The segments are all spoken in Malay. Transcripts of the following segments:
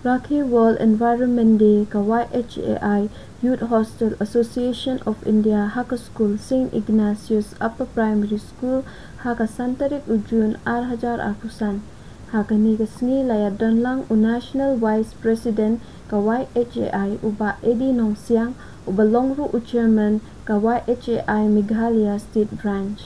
Rakhi World Environment Day ka YHAI Youth Hostel Association of India Haka School St. Ignatius Upper Primary School Haka Santarik Ujun Arhajar Akusan Haka ni kasni layadon lang National Vice President ka YHAI uba Eddie Nongsiang uba Longru Chairman ka YHAI Meghalaya State Branch.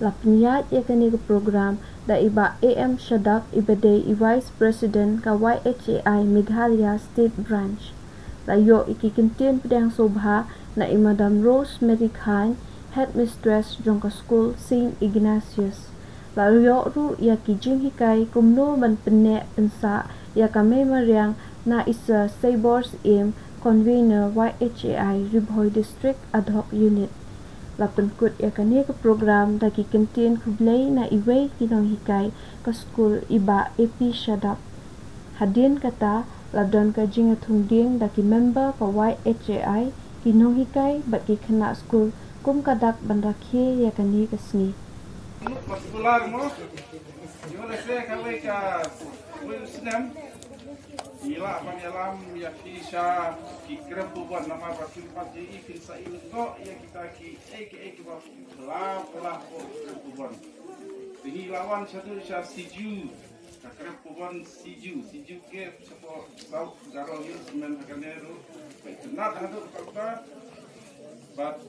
Lapnyat ya kani ke program da iba AM Shadak ibade Vice President ka YHAI Meghalaya State Branch. Layo ikikintin pedang sobha na Madam Rosemary Khan, Headmistress jongka School St. Ignatius. Layo ru ya kijing hikai kumno man penek pensa ya kami mariang na isa Sabors im Convener YHAI Ribhoy District Ad Hoc Unit. Lapan kut ya kani ke program daki kentin kublay na iway kinong hikay ka school iba AP Shadak. Hadin kata labdon ka jingat hunding daki member ka YHAI kinong hikay bat ki kena school kum kadak bandrakhe ya kani kasni. Particular mo, yung nasa kaway ka Wilson Ila panyalam ya kisah kikram bukan nama pasir pasir ikin sa inko ya kita ki belah bukan. Ini lawan satu siju kikram bukan siju ke sepo South Garong Hills men hakaneru. Kenat hadu kata, but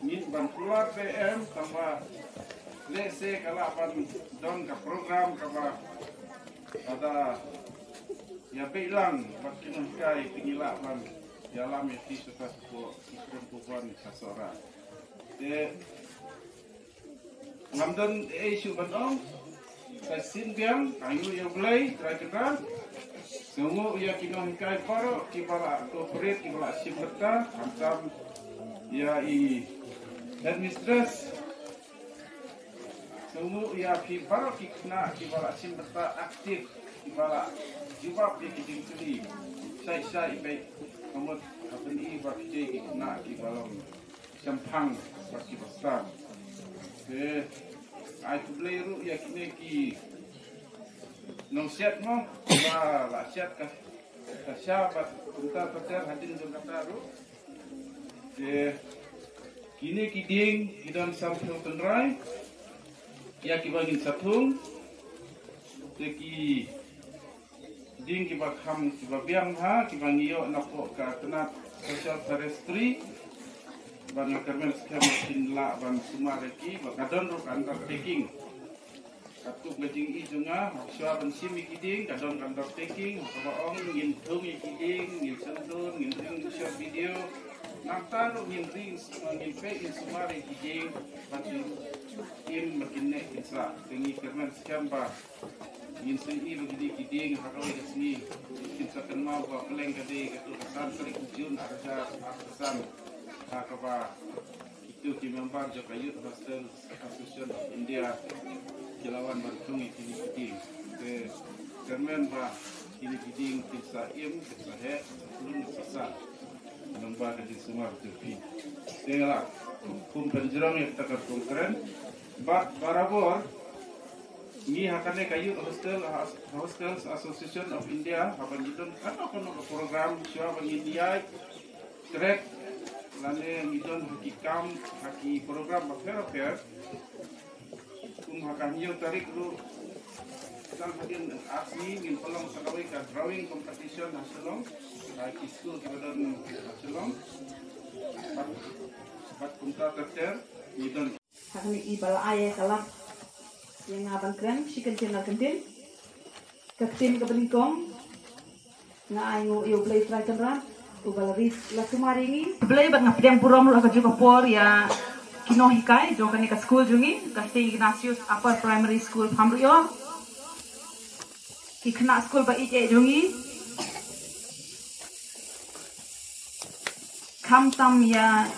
min ban keluar PM tambah lese kalapan don ke program kaba ada ya bilang makin kai pengilapan dalam itu sudah perempuan kasora. De London isu bandong kasin biang kayu yang belai terakhir semua ya kino kai paro kibala corporate kibala simberta macam ya headmistress semua ya kibala kikna kibala simberta aktif kibala jubab di kijing tuli saya baik kamu apa ni bakti kikna kibalong sampang bakti besar ke ai tu beliru ya kini ki nong siat mo ba la siat ka sahabat kita terter hadin dengan taru ke kini kiding kidam sampung tenrai ya kibagin satung ki ding kiba kham kiba biang ha kiba ngiyo napo ka tenat social forestry ban kermen skema la ban sumareki bakadon ro undertaking satu bejing ijunga swa ban simi kiding kadon undertaking baong ngin thung kiding ngin sentun ngin ring short video namtan ngin ring ngin pe in sumare kiding batu im makine kitsa tingi kermen skema ingin seni begini kiding haroi kesini kita kenal bahwa keleng kade ketu kesan sering ujun ada kesan apa itu di member Jaka Youth Hostel Association of India Kilawan Bantung ini kiding ke kermen bah ini kiding kita im kita he belum selesai member di semua tepi tengah kum penjerang yang kita keren barabor ini hakane kayu Hostels Association of India haban jidon kana kono program siwa bangindiai track lane midon hakikam haki program affair hakan yo tarik lu sang hadin asmi min pelong sakawai ka drawing competition hasilong haki school kibadon hasilong bat kumta terter midon hakni ibal aye kalak yang ngaban keren si kentin ke belingkong nga ayo yo play try kenra ubalaris la kumaringi play bat ngapdang purom la ka juga por ya kino hikai jo kani ka school jungi ka St. Ignatius Upper Primary School phamrio kikna school ba ije jungi kamtam ya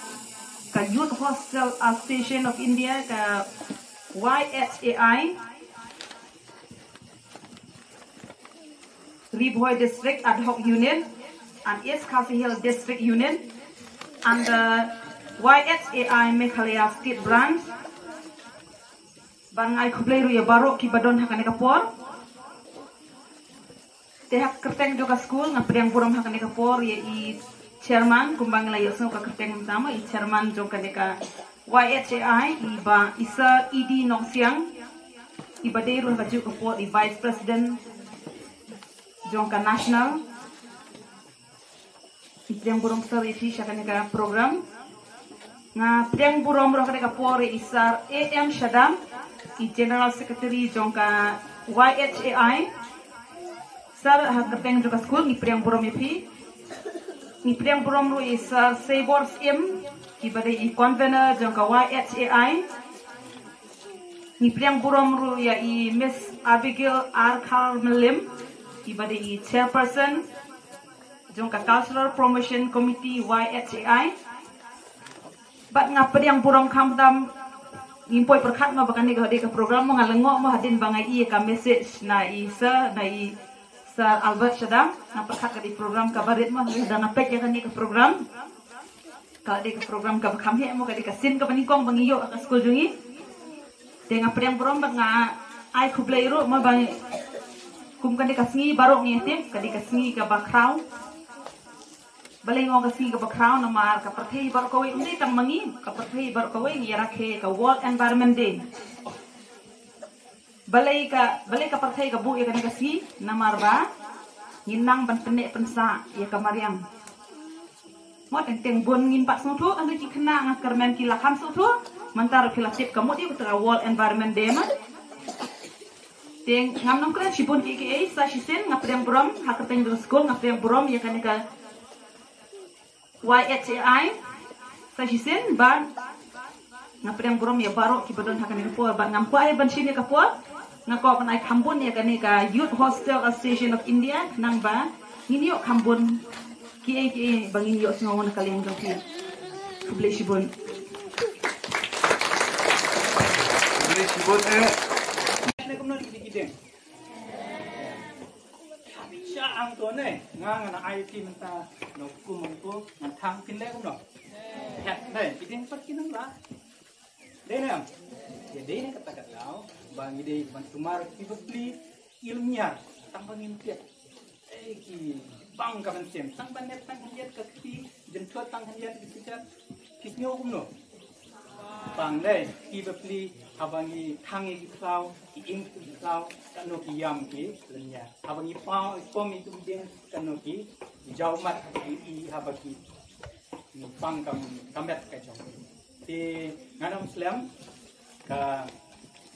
ka Youth Hostel Association of India ka YHAI Ribhoy District Ad Hoc Unit and East Khasi Hill District Unit and the YHAI Meghalaya State Branch Bangai Kubleru ya Barok Kibadon Hakane Kapor Tehak kerteng juga school ngapriang puram hakan deka por ya i chairman kumbang la yosno ka kerteng utama i chairman joka deka YHAI iba isa ED Noksiang iba deru haju ka por i vice president joka national i priang puram sar iti shakan deka program nga priang puram ro ka por isar AM Shadam i general secretary joka YHAI Sar hakateng juga school ni priang burom ipi ni priang burom ru is Sabors M ibade i convener jangka YHAI ni priang burom ru ya i Miss Abigail R. Carmelim ibade i chairperson jangka Cultural Promotion Committee YHAI bat nga priang burom kamdam impoi perkat ma bakani ke program mo ngalengok mo hadin bangai i ka message na isa na i Sir Albert Shadam na perkat di program kabarit mah sudah ngapek ya kan di ke program kalau di ke program ka kami mo kadi kasin ka panikong bangiyo ka school jungi dengan priang program nga ai kublai ro ma bang kum kan di kasngi barok ni tim kadi kasngi ka background balai ngong kasngi ka background na mar ka perthei bar ko ini tang mangi ka perthei bar ko ni rakhe ka World Environment Day balai ka perthai ka bu ya kan kasngi namar ba nginang ban penek pensa ya kamariang mo teng bon ngin pak sung thu anu ki kena ngakar men ki lakam sung thu mantar filatip kamu di utra World Environment Day ma teng ngam nom kren sibun ki sa shisen ngapriang burom hakateng do school ngapriang burom ya kan ka YHAI sa shisen ban ngapriang burom ya baro ki badon hakan ko ban ngam ko ai ban sini ka po ngako panai Khambun ya kani ka Youth Hostel Association of India nang ba ngini yo Khambun ki bangin yo ngawon kalian joki kublai sibun ne kumno dikideng sha ang to ne nga na IT menta no kumungko ngan thang pinle kumno het ne ideng pat kinang la denam jadi ne kata-kata bang ide bang sumar ibli ilmiah tang bangin tiap ki bang ka sem tang ban net tang hiat ka ti jenthot tang hiat kita kisnyo kumno bang le ibli abangi tangi klau ki ing klau kanu ki yam ki lenya abangi pom itu ding kanu ki jaumat ki habaki ni bang kam kamet ka jong ti nganam slam ka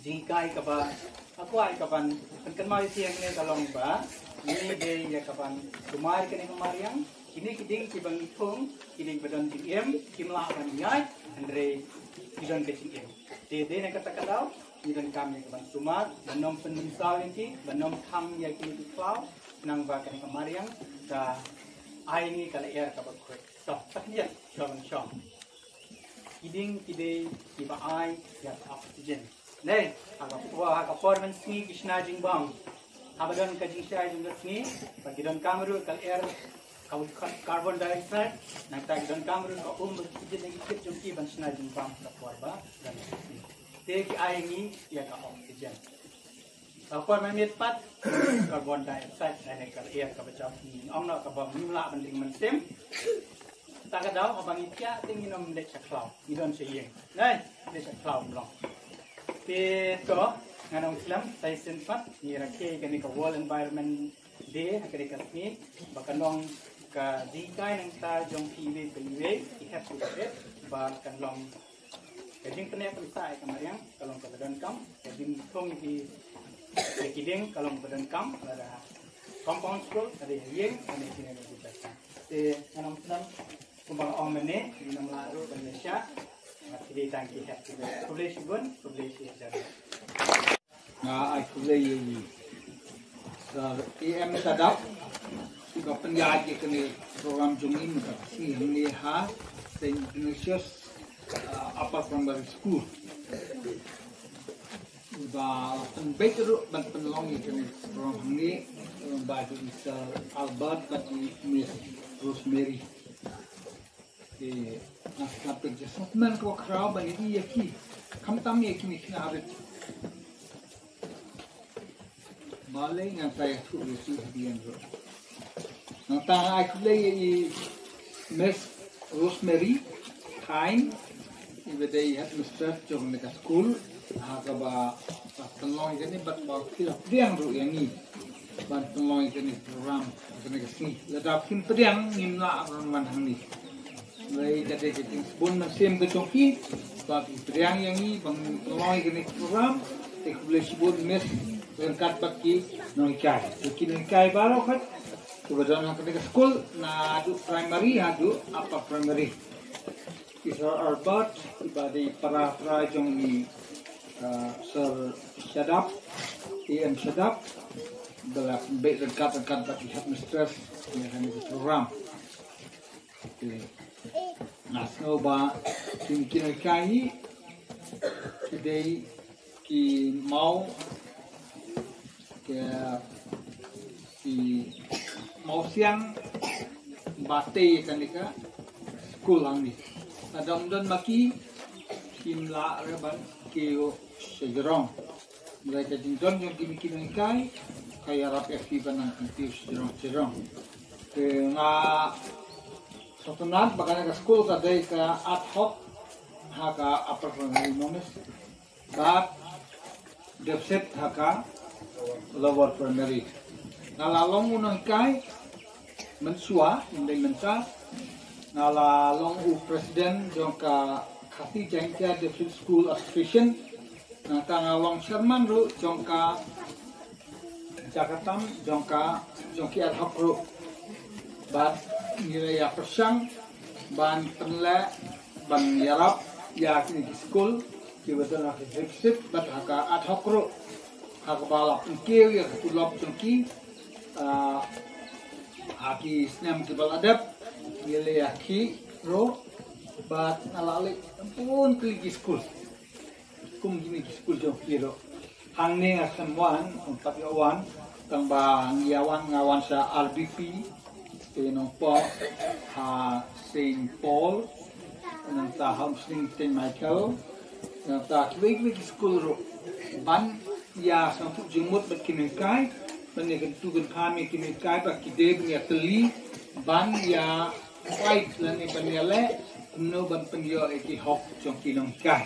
jingkai kaba aku ai kapan kan mai siang ne kalong ba ini de ya kapan kumar kene kumariang ini kiding kibang ithong kiding badan tim kimla kan nyai andre kidang ke tim de ne kata kadau kidang kami kapan sumar banom penungsal ini banom tham ya kini klau nang ba kene kumariang ka ai ni kala air kapan kue so taknya shong kiding kide kiba ai ya oxygen Nei, agak performance ni Krishna Jingbang. Abadan kajing saya juga ni, bagidan kamera kal air kau carbon dioxide, nanti bagidan kamera kau berkijit lagi kit jumpi ban Krishna Jingbang lapor ba dan ni. Teki air ni ya ka oxygen. Lapor memit pat carbon dioxide dan kal air kau bacam ni. Ongna kau bang nimla banding mensem. Tak ada abang itia tinggi nom dek caklau, idon seyeng. Nei, dek caklau belum. Pero nganong Islam saya sempat ni rakhe kani ka World Environment Day kani ka ni bakanong ka jingkai nang ta jong piwe piwe ihat ku bet ba kanlong kajing pene pensa ka mariang kalong ka badan kam kajing thong ki kiding kalong badan kam ada compound school ada yeng ani sini ni kita te nganong Islam kumbang omene ni nam laru Malaysia Jadi tangki hat kita publish pun publish saja. Nah, aku lagi ini. AM sadap juga penjaga kini program jungin si melihat Indonesia apa primary school. Ba penbaik tu penlong kini program ini bagi Mr. Albert bagi Miss Rosemary. Sampai jasa man kau kerau bani dia ki, kami tamu ki ni kena ada. Malay yang saya tulis di Andro. Nang aku lagi Miss Rosemary Kine, ibadai headmistress jom dekat school, hakaba tolong ini bat bawa kita pedang ru yang ni, bat tolong ini program dekat sini. Ledapkin pedang nimla orang hang ni. Mulai dari kita sebun mesin kecongki, bat pedang yang ni bang tolong ini program, kita boleh sebut Miss lengkap bagi noikai. Bagi noikai baru kan. Kebetulan ketika school na adu primary adu apa primary. Kisah arbat ibadi para jong ni Sir Shadap, AM Shadap, dalam baik dekat bagi headmistress yang kami program. Nah, semoga kini kami today ki mau ke mau siang bate kanika school ang ni adam don maki kimla reban kio sejerong mereka jinton yang kini kai kaya rap FP banang kio sejerong ke nga sotonat bakana ka school ka day ka ad hoc haka upper primary nomis but depset haka lower primary nalalong unang kai mensua indai mensa nalalong president jongka khati jangka district school association natangalong chairman ru jongka Jakarta jongki ad hoc ru bat nilai persang ban penle ban yarap ya kini school kiwatan akademik bat haka ad hoc ru haka balap ingkir ya tulop jongki aki senam kibal adab nilai aki ro bat alalik pun keligi school kum gini school jong kiro hang ne asan wan empat yawan tambah yawan ngawan sa RBP tenong po Saint Paul nang ta Homestead Saint Michael nang ta keligi school ro ban ya sampu jemut berkinikai menekan tugan kami kini kai pak kide punya teli ban ya fight lani paniale no ban penyo eki hok jong kinong kai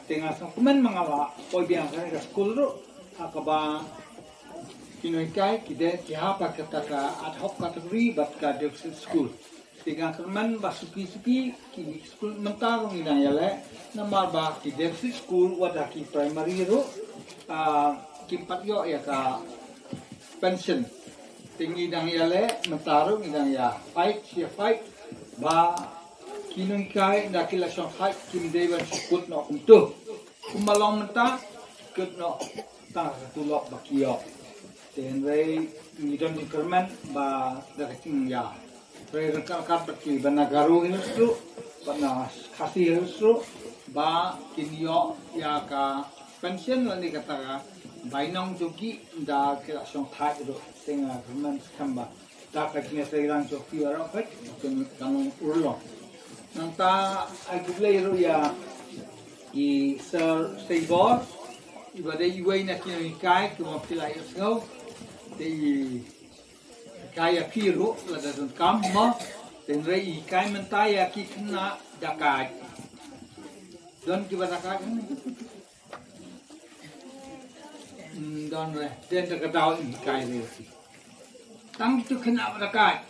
tengah sang kumen mangala poi biang kai ka school ro akaba kinong kai kide kiha pak kata ad hoc kategori bat ka district school tengah kumen basuki kini school mentarung ina yale namar ba ki district school wadaki primary ro kimpat yo ya ka pension tinggi dang yale mentarung dang ya fight ba kinung kai da kila song fight kim dewan sukut no untuk kumalong menta kut no ta tulok bakio ten rei ngidon increment ba da king ya rei rekal kat baki banagaru inustru bana khasi inustru ba kinyo ya ka pension lani kata bainong joki da kila song thai do tenga government kamba da ka kine seirang joki aro pat kanong urlo nanta agulay ro ya I Sir Sabor ibade iway na kino kai kuma pila isgo de kaya piro la da don kamma den rei kai mentaya ki kna dakai don ki batakai don re den ta kadau in kai re tang tu kena batakai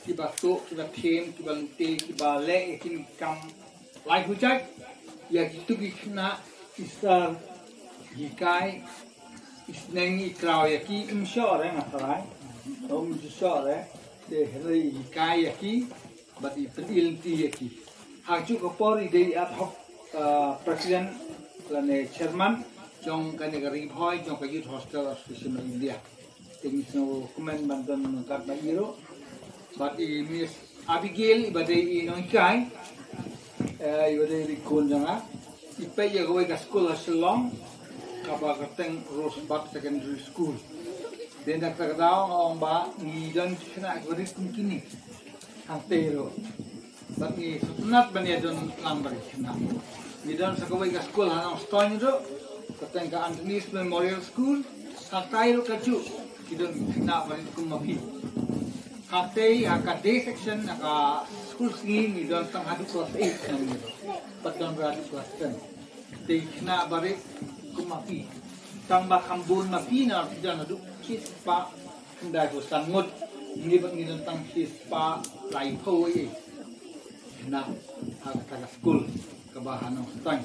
ki ba to ki ba them ki ba lute ki ba le ki kam lai hu chak ya gitu kena isar hikai isnengi krau ya ki imshore ngatai om jishore de heri hikai ya ki bati pedil ti ya ki haju ko pori de ad hoc president lane chairman jong kane gari bhoi jong ka youth hostel association of India ting so comment bandan kat ba iro bati Miss Abigail ibade ino kai ibade rikon janga ipai ya goe ka school Shillong kaba kateng Rosebuck Secondary School den dak takdaw ngong ba ni don kena gori kini antero bati sunat bani don lambar kena ni don sa goe ka school hanong stoin ro kateng ka Anthony's Memorial School Hatai ro kaju kidon na bari kumapi. Hatai akade section aka school singing kidon tang hadu kelas 8 nang gitu. Patang beradu kelas 10. Tei na bari kumapi. Tang bakambun mapi na kidon hadu kispa ndai ko sangut ngibat kidon tang kispa lai po ye. Na aka school kabahan ng tang.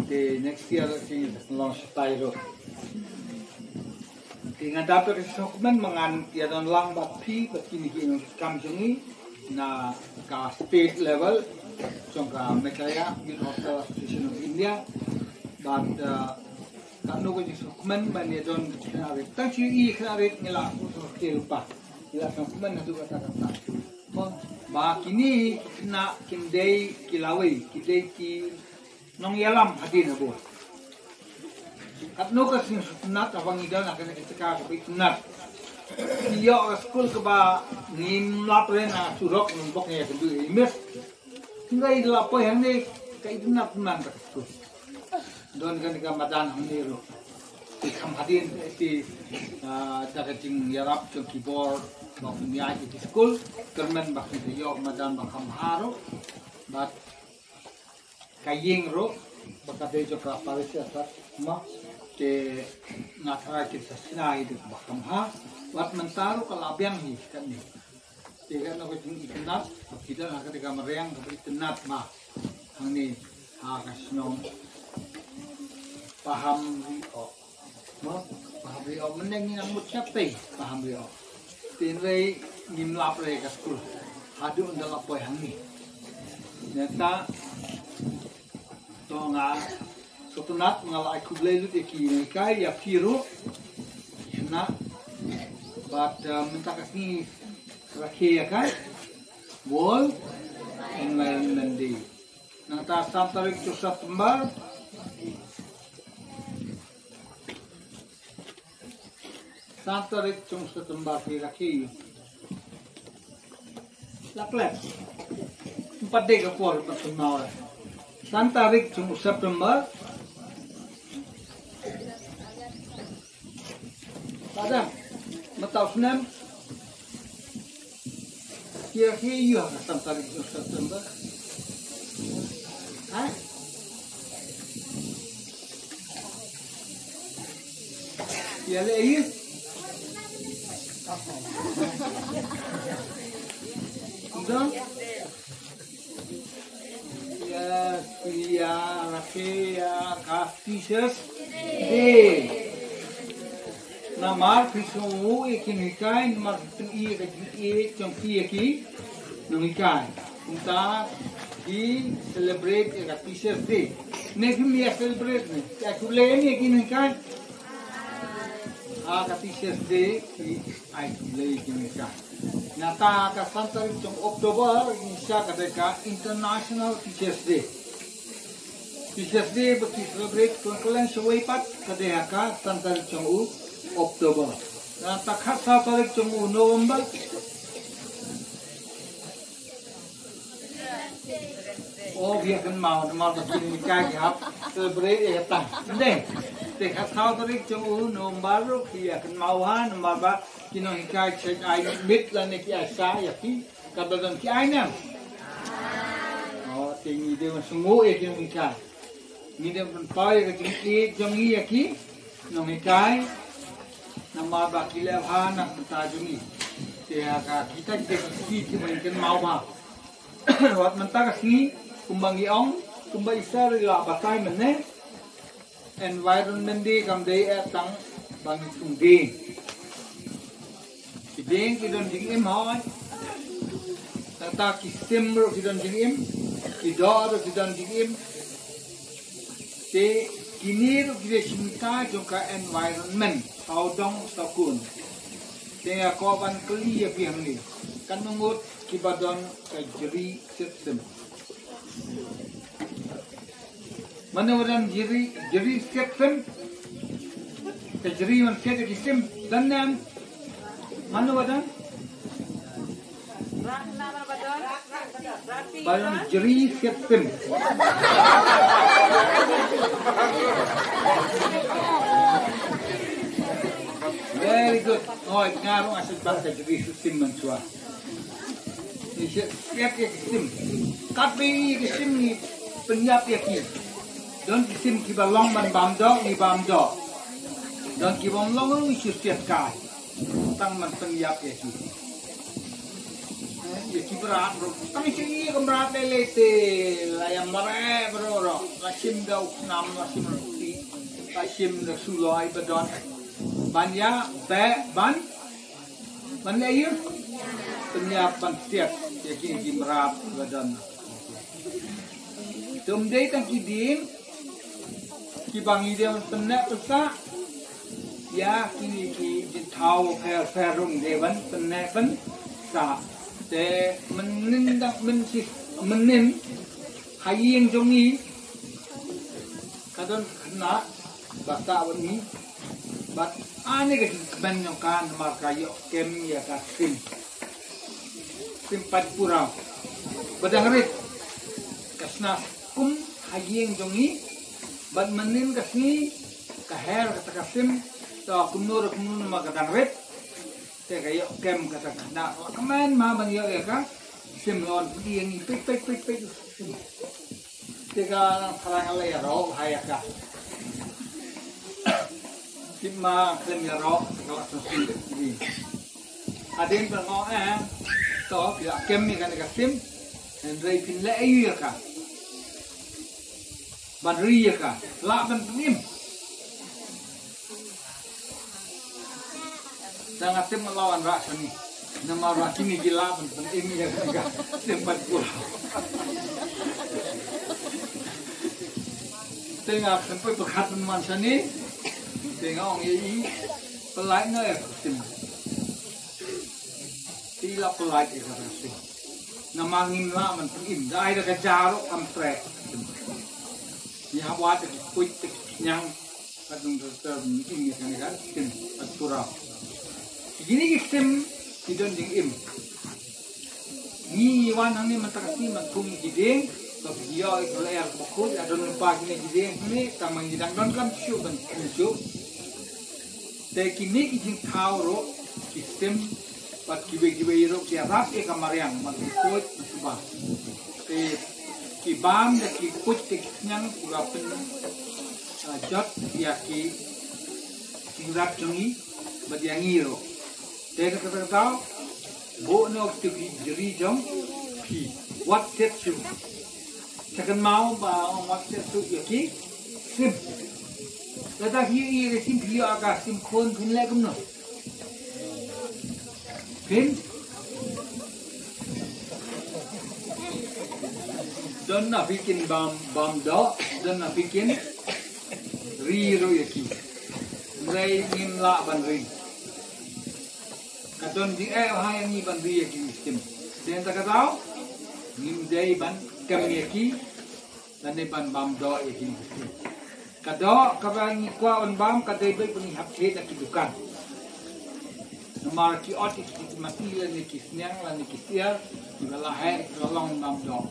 The next year sing launch tayo. Nga dapat dokumen mangan tiada lang bapi pati ni kamjungi na ka state level jongka Meghalaya Youth Hostel Association of India but kanu ko dokumen ban ya don kinarit tanchi I kinarit ngila ko kelpa ila dokumen na duga kata ko ba kini na kindai kilawai kidai ki nong yalam hadin abo at no kasi sunat abang idan akan kita kapit sunat iyo school ke ba nim lapre na surok numpok ya tentu imes tinggal lapo yang ni kai sunat man ka school don kan ka madan hamni ro ikam hadin ti dagating yarap chung keyboard no punya di school kermen bakti iyo madan bakam haro but kayeng ro bakade jo ka paris asat ma ke ngatra kita sinai di bakam ha wat mentaro kalabiang hi kan ni tiga no kucing ikenat kita nak ketika meriang ke ikenat ma hang ni ha kasno paham rio ma paham rio meneng ni nang mucap pe paham rio tin rei ngim lap re ka school hadu ndala poi hang ni nyata to nga sotunat mengalai kublai lu teki kai ya piro na but minta kasih rakyat ya kan wall environment day nata 7 tarik 7 September Santarik 7 September ki rakyat laklep 4 day ka por pertemuan Santarik 7 September Padam, matau senam. Kira-kira iya kan tarik September. Hah? Kira iya. Enggak. Ya, rakyat, kasih deh. Namar pisu ikin ikai namar pisu I chongki iki nung ikai unta di celebrate eka Teachers Day next year celebrate ne akule ni ikin ikai ka Teachers Day ai kule ikin ikai nata ka santar chong October insya kadeka International Teachers Day Teachers Day bagi celebrate kalian sewai pat kadeka santar chong Oktober. Nah, takhat 7 tarik chung November. Oh, biar kan mau begini kai hap celebrate ya tang. Deh. Takhat 7 tarik chung November biar kan mau han nomor kino kai check ai bit la ne ki asa ya ki kadang ki ai nam. Oh, tinggi dia semua ya kino kai. Ni dia pun pai ke tinggi jongi ya ki nong kai nama bakilnya anak mentajungi, tiada kita jadi mungkin mau bah, waktu mentak sini kumbangi ong, kumbai isar la batai mana, environment day kamdei tang bangi tunggi, kideng kidon jingim hoi, tata kisim ro kidon jingim, kidor kidon jingim, te kini ro kita cinta juga environment. Saudong sakun, dengan kawan keli ya pihak ni, kan mengut kibadon kejeri system. Mana orang jeri system, kejeri man system dan nam mana orang? Badan jeri system. good. Oh, ngarong asal bangsa jadi sistem mensua. Ini siap ya sistem. Tapi sistem ni penyap ya ki. Don sistem kita long man bamdo ni bamdo. Don kita long ni siap kai. Tang man penyap ya ki. Ya ki berat bro. Tapi sini berat lelete. Layam mare bro. Lasim dau nam lasim roti. Lasim sulai badon. Banya be ban layer penyiapan siap ya kini merap badan tumdai tang kidin kibangi dia penak pesak ya kini ki jitau ferung dewan penak pen sa te menin haying jongi kadon kena bata wani bat ane ke banyokan markayo kem ya kasim simpat purau badangrit kasna kum hayeng jongi bat menin kasni kaher kata kasim to kumnur magadangrit te kayo kem kata na kaman ma banyo ya ka simlon dieng pik te ka parang ala ya ro hayaka Cuma kerja roh kalau sesuatu ini. Ada yang berngok toh tidak kami kan kasim dan dari pindah ayu kan, badri kan, lak dan penim. Jangan kasim melawan rasa ni. Nama rasa ni gila dan penim ya kan, sempat pula. Tengah sampai berkat mansa ni. Tengok orang ini pelai ni kasim. Tidak pelai dia kasim. Nama ngimla mentim. Dah ada kejarok amtrek. Ni awak tu kuit yang kadang ini kan kasim aturau. Begini kasim tidak jengim. Ni wan ni mentakasi mentung jideng. Tapi dia itu layar bakul ada lupa gini jideng ni tamang jidang don kan syuk ben syuk. Teknik izin tauro sistem pat kibe iro kiarap e kamariang matukut masuba te kibam de kikut teknyang urapen jot ya ki kirap jongi badiang iro te kata tau bo no tiki jeri jong pi what set su second mau ba what set su ya ki sim Kata hiu sim hiu agak sim kon pin lagi no. Pin. Don na bikin bam do, don na bikin ro yaki. Mulai ngin la ban ring. Katon di hai ni ban ri yaki sim. Den tak tahu ngin dai ban kam yaki dan ni ban bam do yaki. Kado kawan kuah on bam kadai baik pun hap he nak kidukan. Nomor ki otik ki mati la ni kisnyang la ni kisiar ki bala hai long bam do.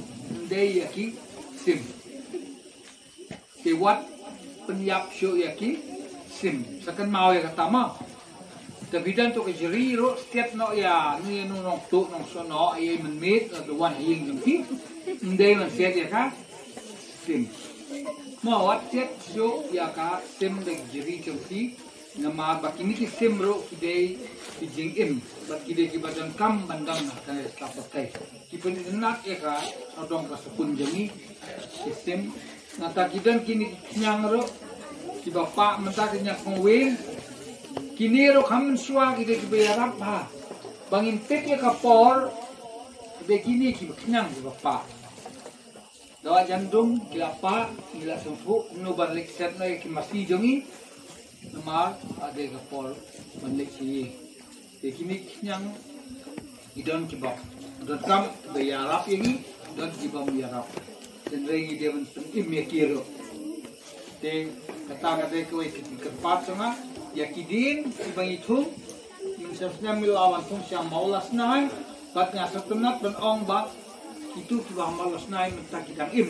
Dei yaki sim. Ke wat penyap show yaki sim. Sakan mau ya katama. Tabidan to ke jeri ro setiap no ya ni no nong tu nong sono ai menmit the one hing jengki. Dei man set ya ka sim. Mau wat set show ya ka sim de jeri jengki. Nama bakini ki sim ro kidei ki jengim. Bak kidei ki badan kam bandang kan tapakai. Ki penak ya ka odong ka sepun jengi sistem nata kidan kini nyang ro ki bapak menta kenya kongwin kini ro kam suwa kidei ki bayarap ha bangin pek ya kapor begini ki kenyang ki bapak dawa jandum ki apa gila sumpu no balik set no ki masih jongi nama ada kapor balik si begini kenyang idon ki bap dan kam bayarap ini dan jibam bayarap dan rengi dia pun imekiro te kata ko kepat sama ya kidin ibang itu mensasnya milawan pun siang maulas nai bat ngasap tenat dan ong bat itu kiba maulas nai mentakidang im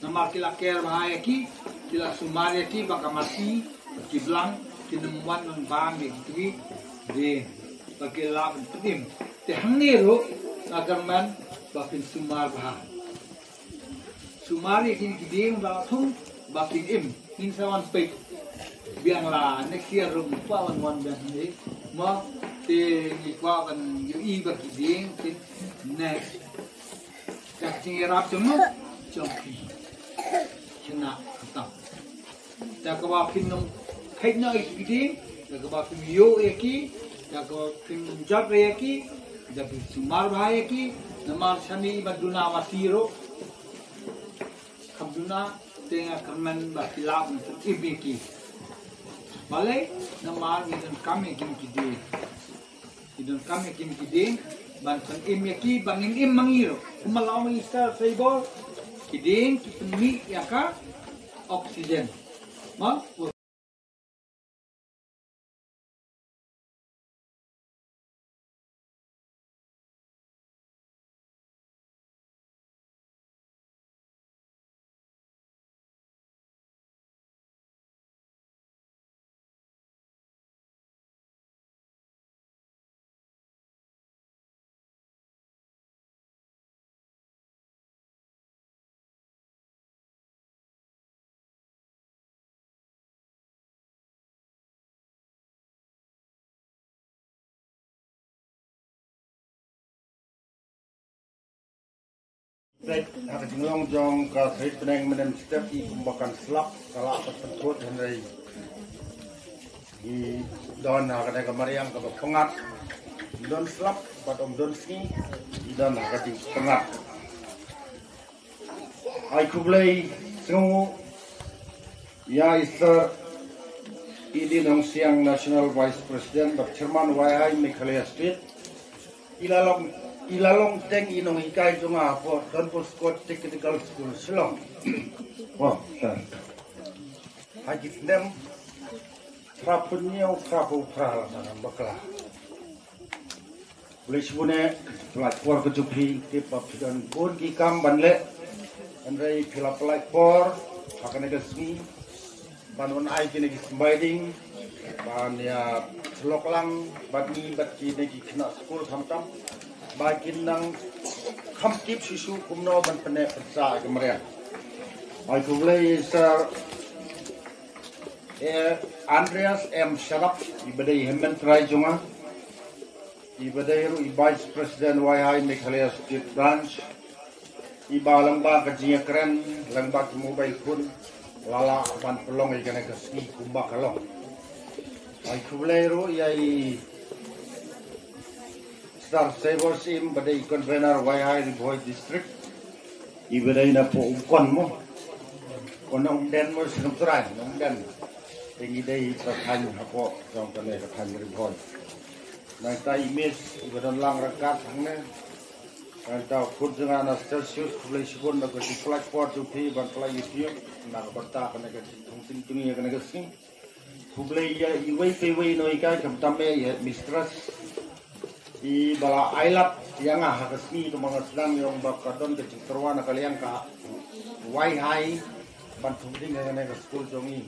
nama kila ker bahaya ki kila sumar ki baka mati kiblang kinamwan ng bami kwi de pagilap pedim te hangero agarman bakin sumar bah sumari kin kiding ba thung bakin im hin sawan pe biang la next year rum pa wan ben ni mo te ni pa ban yu I ba kiding tin next jak ting rap chum chum china tam ta ka ba pin nong khai na kiding ta ka ba pin yo eki ta ka pin jak eki jadi sumar bahaya ki namar sani baduna wasiro kabduna tengah kerman bakilap untuk ibiki balai namar midon kami kim kidi midon kami kim kidi bantan imeki bangin im mangiro kumalaw mangistar saibor kiding kitumi yaka oksigen ma Baik, akan jenglong jong ke seit peneng menen setiap I kumbakan selap salah tertentu henry I don akan ada mariang ke pengat don selap pada don sini I don akan di pengat ai kublai sengu ya ister ini nong siang National Vice President Chairman YI Meghalaya State ilalong teng inong ikai junga po Don Bosco Technical School Shillong. Wah, haji nem trapunya trapu pral sana bakla. Boleh sebune pelakor kejupi tipe pidan pun kikam banle, andai pila pelakor akan ada sini, banun ai kini kisembading, ban ya selok lang, bagi kini kena school samtam. Bagian nang kamtip susu kumno ban pene persa kemarian. Ai kublai sir Andreas M. Sharap ibadai hemmen trai junga ibadai ru Vice President YI Meghalaya State Branch iba langba kajinya keren langba mobile phone lala ban pelong ikane kasni kumba kalong. Ai kublai ru yai Star Savers im badai convener YI Riboy District ibadai na po ukon mo konong den mo sinutray nong den tingi dai kathan hapo jong kane kathan Riboy nang tai miss ibadon lang rakat hangne kan ta khud janga na Celsius kulai sibon na ko flag port to phi ban play YouTube na barta kane ka thongsin tuni kane ka sing kulai ya iwai pewai noi ka kam tame ya mistress I bala ailap yang hakasmi to mga sedang yung bakadon ke cikterwana kaliang ka YI bantumding ngene ka school jongi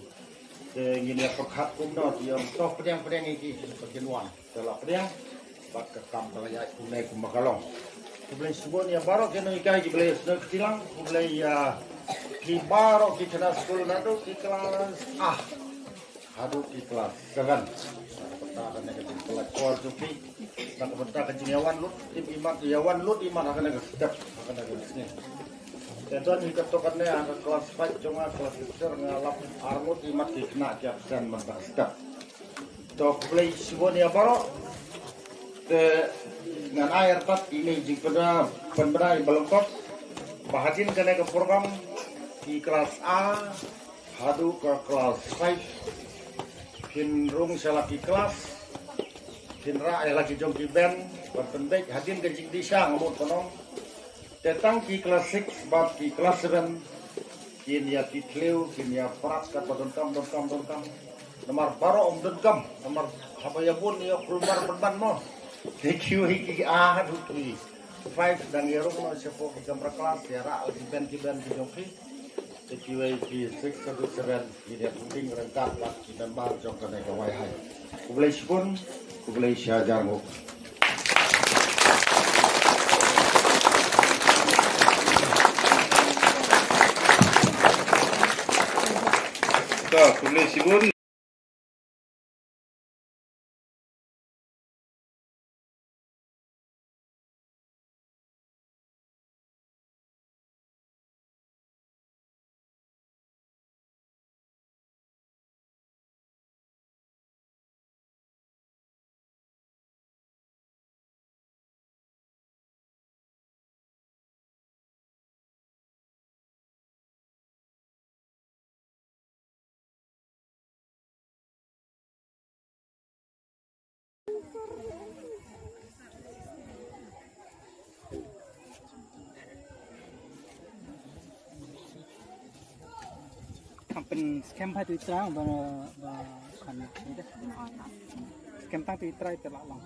ke ngine perkhat kumno yung to pedang iki bagian telah pedang bak kam talaya kunai kumakalong kublai subon ya barok keno ikai kublai sno ketilang kublai ya ki barok ki kena school nado ki kelas hadu ki kelas 7 pertama nek kelas kuartupi nak bentar kejengawan lut iman yawan lut iman akan ada sedap akan ada sini dan ini ketokannya ada kelas 5 cuma kelas besar ngalap armut iman dikena tiap dan mentah sedap to play sibonia baro dengan air tat ini jika benar belengkap bahasin kena ke program di kelas A hadu ke kelas 5 kinrung selaki kelas Kinra lagi jong ki band bertendek hadin ke jing disang amot konong tetang ki kelas 6 bab ki kelas 7 kin ya titleu kin ya prak kat badon kam nomor baro don kam nomor apa ya pun ya keluar berban mo TQ ki A hutui 5 dan ya rung no sepo ki kelas ya ra ki band ki jong ki TQAP 607 tidak penting rengkap lah dan bar jok kena kawai hai. Kublai sipun, kublai syajarmu. So, kublai sipun. Kampung scam hai tu tra ba ba kan ni dah. Scam tang tu tra itu lah long.